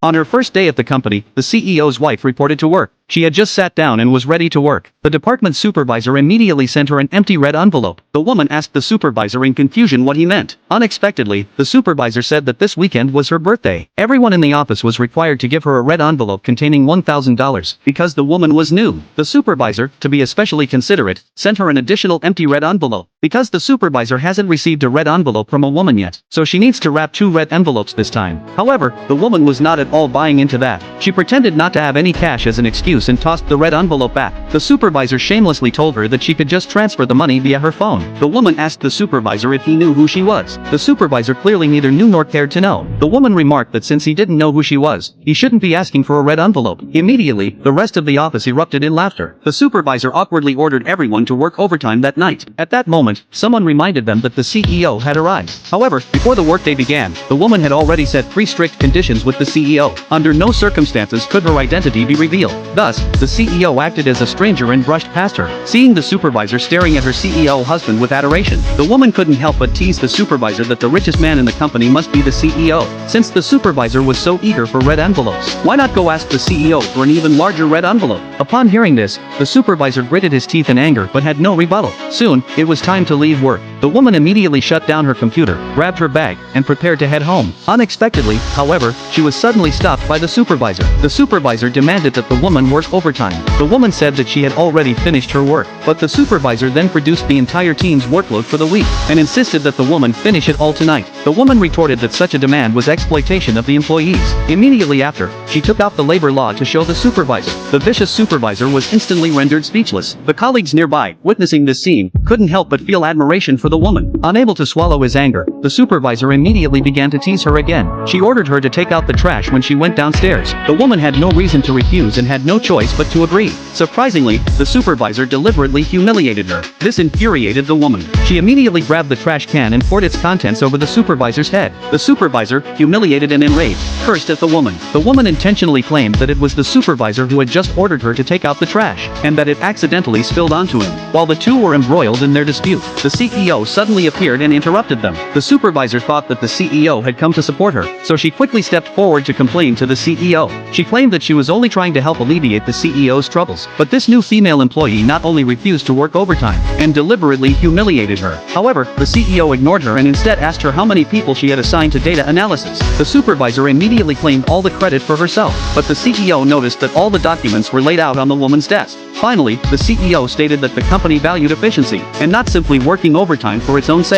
On her first day at the company, the CEO's wife reported to work. She had just sat down and was ready to work. The department supervisor immediately sent her an empty red envelope. The woman asked the supervisor in confusion what he meant. Unexpectedly, the supervisor said that this weekend was her birthday. Everyone in the office was required to give her a red envelope containing $1,000 because the woman was new. The supervisor, to be especially considerate, sent her an additional empty red envelope because the supervisor hasn't received a red envelope from a woman yet, so she needs to wrap 2 red envelopes this time. However, the woman was not at all buying into that. She pretended not to have any cash as an excuse and tossed the red envelope back. The supervisor shamelessly told her that she could just transfer the money via her phone. The woman asked the supervisor if he knew who she was. The supervisor clearly neither knew nor cared to know. The woman remarked that since he didn't know who she was, he shouldn't be asking for a red envelope. Immediately, the rest of the office erupted in laughter. The supervisor awkwardly ordered everyone to work overtime that night. At that moment, someone reminded them that the CEO had arrived. However, before the workday began, the woman had already set 3 strict conditions with the CEO. Under no circumstances could her identity be revealed. Thus, the CEO acted as a stranger and brushed past her. Seeing the supervisor staring at her CEO husband with adoration, the woman couldn't help but tease the supervisor that the richest man in the company must be the CEO. Since the supervisor was so eager for red envelopes, why not go ask the CEO for an even larger red envelope? Upon hearing this, the supervisor gritted his teeth in anger but had no rebuttal. Soon, it was time to leave work. The woman immediately shut down her computer, grabbed her bag, and prepared to head home. Unexpectedly, however, she was suddenly stopped by the supervisor. The supervisor demanded that the woman work overtime. The woman said that she had already finished her work, but the supervisor then produced the entire team's workload for the week, and insisted that the woman finish it all tonight. The woman retorted that such a demand was exploitation of the employees. Immediately after, she took out the labor law to show the supervisor. The vicious supervisor was instantly rendered speechless. The colleagues nearby, witnessing this scene, couldn't help but feel admiration for the woman. Unable to swallow his anger, the supervisor immediately began to tease her again. She ordered her to take out the trash when she went downstairs. The woman had no reason to refuse and had no choice but to agree. Surprisingly, the supervisor deliberately humiliated her. This infuriated the woman. She immediately grabbed the trash can and poured its contents over the supervisor's head. The supervisor, humiliated and enraged, cursed at the woman. The woman intentionally claimed that it was the supervisor who had just ordered her to take out the trash, and that it accidentally spilled onto him. While the two were embroiled in their dispute, the CEO suddenly appeared and interrupted them. The supervisor thought that the CEO had come to support her, so she quickly stepped forward to complain to the CEO. She claimed that she was only trying to help alleviate the CEO's troubles, but this new female employee not only refused to work overtime, and deliberately humiliated her. However, the CEO ignored her and instead asked her how many people she had assigned to data analysis. The supervisor immediately claimed all the credit for herself, but the CEO noticed that all the documents were laid out on the woman's desk. Finally, the CEO stated that the company valued efficiency, and not simply working overtime for its own sake.